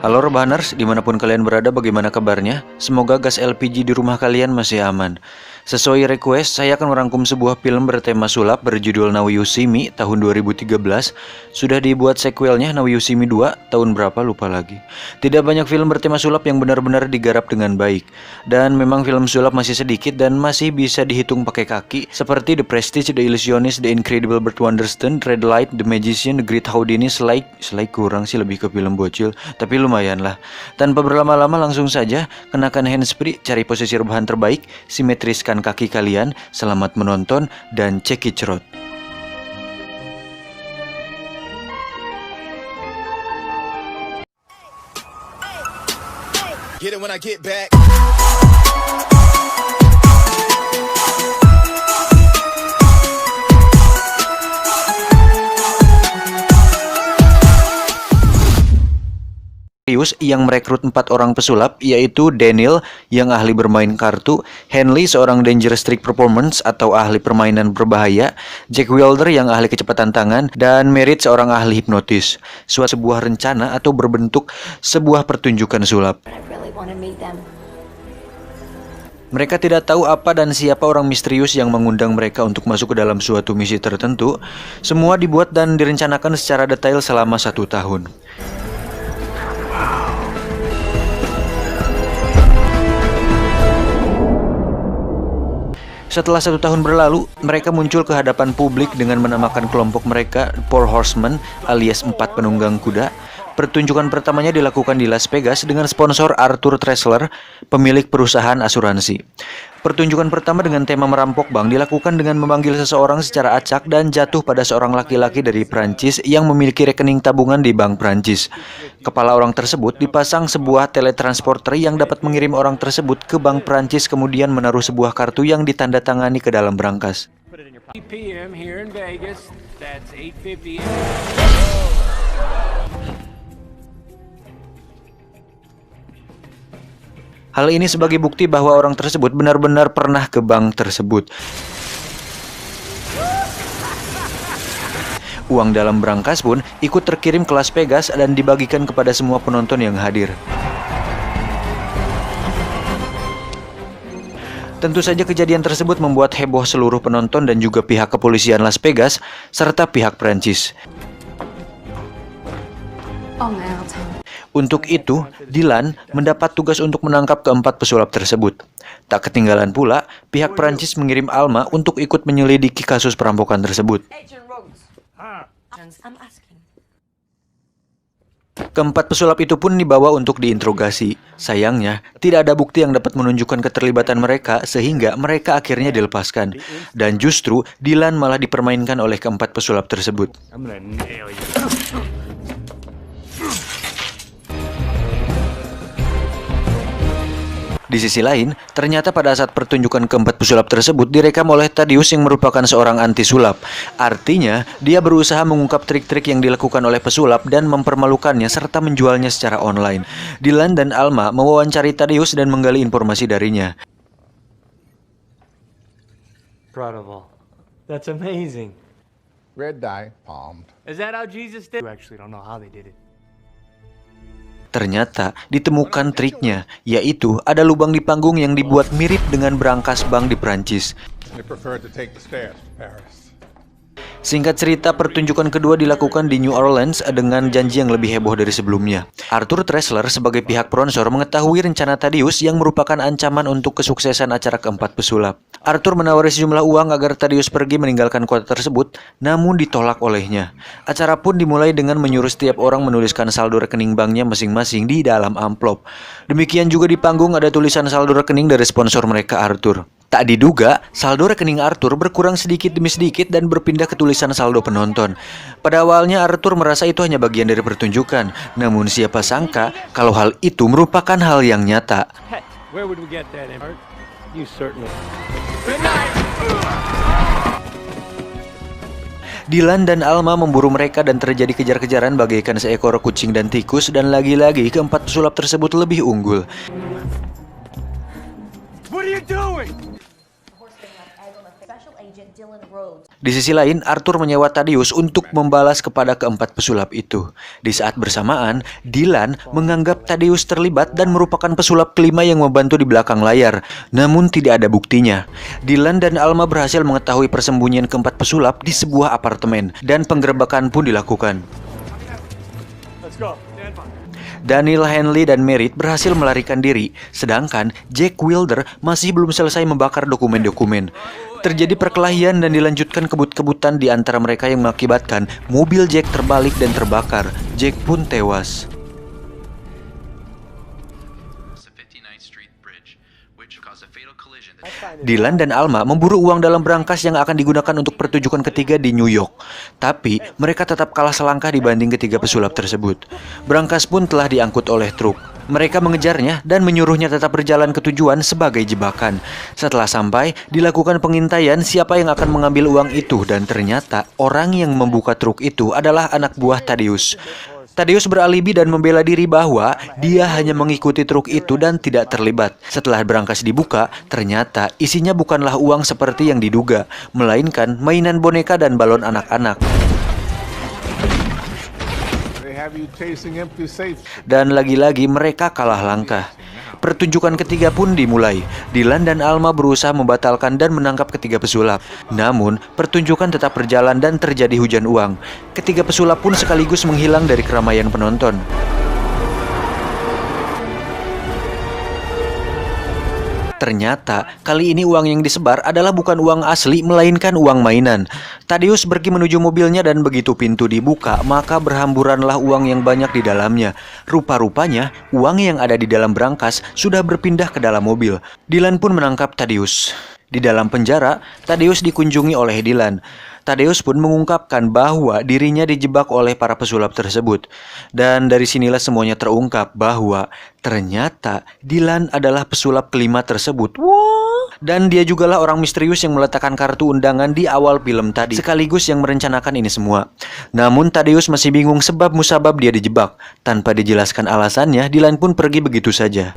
Halo Rebahaners, dimanapun kalian berada, bagaimana kabarnya? Semoga gas LPG di rumah kalian masih aman. Sesuai request, saya akan merangkum sebuah film bertema sulap berjudul Now You See Me tahun 2013. Sudah dibuat sequelnya Now You See Me 2 tahun berapa lupa lagi. Tidak banyak film bertema sulap yang benar-benar digarap dengan baik. Dan memang film sulap masih sedikit dan masih bisa dihitung pakai kaki, seperti The Prestige, The Illusionist, The Incredible Burt Wonderstone, Red Light, The Magician, The Great Houdini, Sly kurang sih, lebih ke film bocil, tapi lumayan lah. Tanpa berlama-lama langsung saja kenakan handsfree, cari posisi rebahan terbaik, simetriskan kaki kalian, selamat menonton dan cekicrot. Get it when I get back. Yang merekrut 4 orang pesulap, yaitu Daniel yang ahli bermain kartu, Henley seorang dangerous trick performance atau ahli permainan berbahaya, Jack Wilder yang ahli kecepatan tangan, dan Merritt seorang ahli hipnotis. Sebuah rencana atau berbentuk sebuah pertunjukan sulap. Mereka tidak tahu apa dan siapa orang misterius yang mengundang mereka untuk masuk ke dalam suatu misi tertentu. Semua dibuat dan direncanakan secara detail selama 1 tahun. Setelah 1 tahun berlalu, mereka muncul ke hadapan publik dengan menamakan kelompok mereka Four Horsemen alias 4 penunggang kuda. Pertunjukan pertamanya dilakukan di Las Vegas dengan sponsor Arthur Tressler, pemilik perusahaan asuransi. Pertunjukan pertama dengan tema merampok bank dilakukan dengan memanggil seseorang secara acak dan jatuh pada seorang laki-laki dari Prancis yang memiliki rekening tabungan di bank Prancis. Kepala orang tersebut dipasang sebuah teletransporter yang dapat mengirim orang tersebut ke bank Prancis, kemudian menaruh sebuah kartu yang ditandatangani ke dalam brankas. Hal ini sebagai bukti bahwa orang tersebut benar-benar pernah ke bank tersebut. Uang dalam brankas pun ikut terkirim ke Las Vegas dan dibagikan kepada semua penonton yang hadir. Tentu saja kejadian tersebut membuat heboh seluruh penonton dan juga pihak kepolisian Las Vegas serta pihak Prancis. Untuk itu, Dylan mendapat tugas untuk menangkap keempat pesulap tersebut. Tak ketinggalan pula, pihak Prancis mengirim Alma untuk ikut menyelidiki kasus perampokan tersebut. Keempat pesulap itu pun dibawa untuk diinterogasi. Sayangnya, tidak ada bukti yang dapat menunjukkan keterlibatan mereka sehingga mereka akhirnya dilepaskan. Dan justru, Dylan malah dipermainkan oleh keempat pesulap tersebut. Di sisi lain, ternyata pada saat pertunjukan keempat pesulap tersebut direkam oleh Thaddeus yang merupakan seorang anti sulap. Artinya, dia berusaha mengungkap trik-trik yang dilakukan oleh pesulap dan mempermalukannya serta menjualnya secara online. Dylan dan Alma mewawancari Thaddeus dan menggali informasi darinya. Incredible. That's amazing. Red dye, palmed. Is that how Jesus did? You actually don't know how they did it. Ternyata ditemukan triknya, yaitu ada lubang di panggung yang dibuat mirip dengan brankas bank di Prancis. Singkat cerita, pertunjukan kedua dilakukan di New Orleans dengan janji yang lebih heboh dari sebelumnya. Arthur Tressler sebagai pihak sponsor mengetahui rencana Thaddeus yang merupakan ancaman untuk kesuksesan acara keempat pesulap. Arthur menawari sejumlah uang agar Thaddeus pergi meninggalkan kota tersebut, namun ditolak olehnya. Acara pun dimulai dengan menyuruh setiap orang menuliskan saldo rekening banknya masing-masing di dalam amplop. Demikian juga di panggung ada tulisan saldo rekening dari sponsor mereka, Arthur. Tak diduga, saldo rekening Arthur berkurang sedikit demi sedikit dan berpindah ke tulisan saldo penonton. Pada awalnya Arthur merasa itu hanya bagian dari pertunjukan, namun siapa sangka kalau hal itu merupakan hal yang nyata. Dylan dan Alma memburu mereka dan terjadi kejar-kejaran bagaikan seekor kucing dan tikus, dan lagi-lagi keempat pesulap tersebut lebih unggul. Di sisi lain, Arthur menyewa Thaddeus untuk membalas kepada keempat pesulap itu. Di saat bersamaan, Dylan menganggap Thaddeus terlibat dan merupakan pesulap kelima yang membantu di belakang layar. Namun tidak ada buktinya. Dylan dan Alma berhasil mengetahui persembunyian keempat pesulap di sebuah apartemen dan penggerebekan pun dilakukan. Let's go. Stand by. Daniel Henley dan Merritt berhasil melarikan diri, sedangkan Jack Wilder masih belum selesai membakar dokumen-dokumen. Terjadi perkelahian dan dilanjutkan kebut-kebutan di antara mereka yang mengakibatkan mobil Jack terbalik dan terbakar. Jack pun tewas. Dylan dan Alma memburu uang dalam berangkas yang akan digunakan untuk pertunjukan ketiga di New York. Tapi mereka tetap kalah selangkah dibanding ketiga pesulap tersebut. Berangkas pun telah diangkut oleh truk. Mereka mengejarnya dan menyuruhnya tetap berjalan ke tujuan sebagai jebakan. Setelah sampai, dilakukan pengintaian siapa yang akan mengambil uang itu dan ternyata orang yang membuka truk itu adalah anak buah Thaddeus. Thaddeus beralibi dan membela diri bahwa dia hanya mengikuti truk itu dan tidak terlibat. Setelah berangkas dibuka, ternyata isinya bukanlah uang seperti yang diduga, melainkan mainan boneka dan balon anak-anak. Dan lagi-lagi mereka kalah langkah. Pertunjukan ketiga pun dimulai. Dylan dan Alma berusaha membatalkan dan menangkap ketiga pesulap. Namun, pertunjukan tetap berjalan dan terjadi hujan uang. Ketiga pesulap pun sekaligus menghilang dari keramaian penonton. Ternyata, kali ini uang yang disebar adalah bukan uang asli, melainkan uang mainan. Thaddeus pergi menuju mobilnya dan begitu pintu dibuka, maka berhamburanlah uang yang banyak di dalamnya. Rupa-rupanya, uang yang ada di dalam berangkas sudah berpindah ke dalam mobil. Dylan pun menangkap Thaddeus. Di dalam penjara, Thaddeus dikunjungi oleh Dylan. Thaddeus pun mengungkapkan bahwa dirinya dijebak oleh para pesulap tersebut. Dan dari sinilah semuanya terungkap bahwa ternyata Dylan adalah pesulap kelima tersebut. Dan dia jugalah orang misterius yang meletakkan kartu undangan di awal film tadi, sekaligus yang merencanakan ini semua. Namun Thaddeus masih bingung sebab musabab dia dijebak. Tanpa dijelaskan alasannya, Dylan pun pergi begitu saja.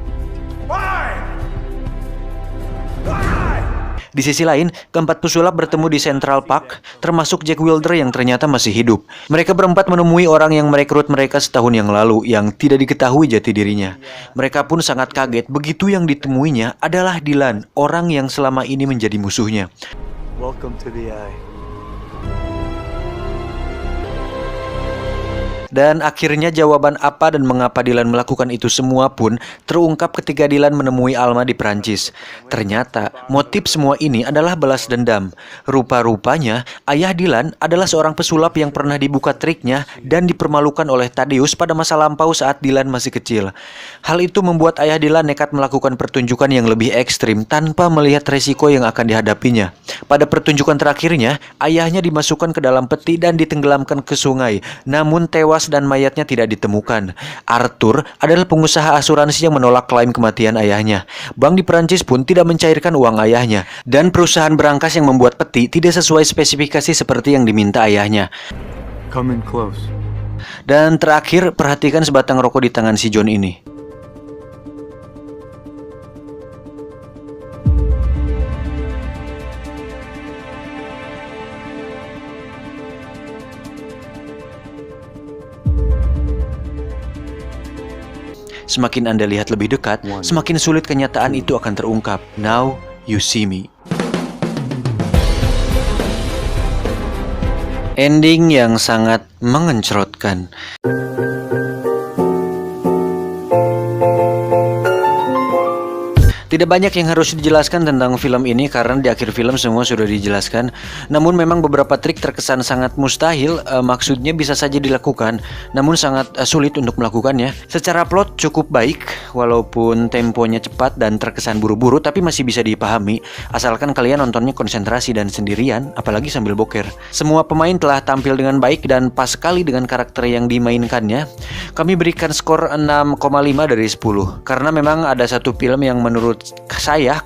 Di sisi lain, keempat pesulap bertemu di Central Park, termasuk Jack Wilder yang ternyata masih hidup. Mereka berempat menemui orang yang merekrut mereka setahun yang lalu, yang tidak diketahui jati dirinya. Mereka pun sangat kaget begitu yang ditemuinya adalah Dylan, orang yang selama ini menjadi musuhnya. Welcome to the Eye. Dan akhirnya jawaban apa dan mengapa Dylan melakukan itu semua pun terungkap ketika Dylan menemui Alma di Prancis. Ternyata motif semua ini adalah balas dendam. Rupa-rupanya ayah Dylan adalah seorang pesulap yang pernah dibuka triknya dan dipermalukan oleh Thaddeus pada masa lampau saat Dylan masih kecil. Hal itu membuat ayah Dylan nekat melakukan pertunjukan yang lebih ekstrim tanpa melihat resiko yang akan dihadapinya. Pada pertunjukan terakhirnya, ayahnya dimasukkan ke dalam peti dan ditenggelamkan ke sungai, namun tewas dan mayatnya tidak ditemukan. Arthur adalah pengusaha asuransi yang menolak klaim kematian ayahnya. Bank di Perancis pun tidak mencairkan uang ayahnya. Dan perusahaan berangkas yang membuat peti tidak sesuai spesifikasi seperti yang diminta ayahnya. Come in close. Dan terakhir, perhatikan sebatang rokok di tangan si John ini. Semakin Anda lihat lebih dekat, semakin sulit kenyataan itu akan terungkap. Now you see me. Ending yang sangat mengencrotkan. Tidak banyak yang harus dijelaskan tentang film ini karena di akhir film semua sudah dijelaskan. Namun memang beberapa trik terkesan sangat mustahil, maksudnya bisa saja dilakukan, namun sangat sulit untuk melakukannya. Secara plot cukup baik, walaupun temponya cepat dan terkesan buru-buru, tapi masih bisa dipahami, asalkan kalian nontonnya konsentrasi dan sendirian, apalagi sambil boker. Semua pemain telah tampil dengan baik dan pas sekali dengan karakter yang dimainkannya. Kami berikan skor 6,5 dari 10, karena memang ada satu film yang menurut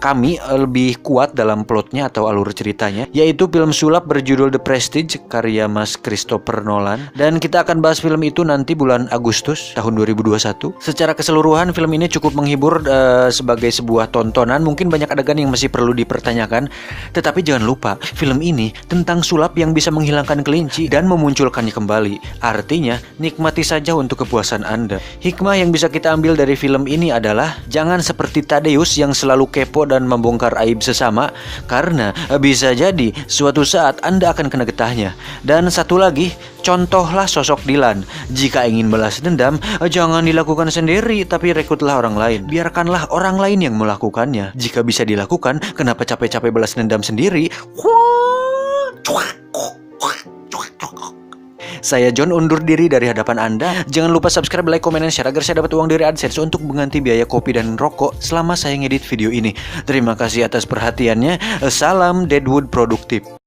kami lebih kuat dalam plotnya atau alur ceritanya, yaitu film sulap berjudul The Prestige karya Mas Christopher Nolan, dan kita akan bahas film itu nanti bulan Agustus tahun 2021. Secara keseluruhan film ini cukup menghibur sebagai sebuah tontonan. Mungkin banyak adegan yang masih perlu dipertanyakan, tetapi jangan lupa film ini tentang sulap yang bisa menghilangkan kelinci dan memunculkannya kembali. Artinya nikmati saja untuk kepuasan Anda. Hikmah yang bisa kita ambil dari film ini adalah jangan seperti Tadeus yang selalu kepo dan membongkar aib sesama, karena bisa jadi suatu saat Anda akan kena getahnya. Dan satu lagi, contohlah sosok Dylan. Jika ingin balas dendam, jangan dilakukan sendiri, tapi rekrutlah orang lain. Biarkanlah orang lain yang melakukannya. Jika bisa dilakukan, kenapa capek-capek balas dendam sendiri? Saya John undur diri dari hadapan Anda. Jangan lupa subscribe, like, komen, dan share agar saya dapat uang dari AdSense untuk mengganti biaya kopi dan rokok selama saya ngedit video ini. Terima kasih atas perhatiannya. Salam Deadwood produktif.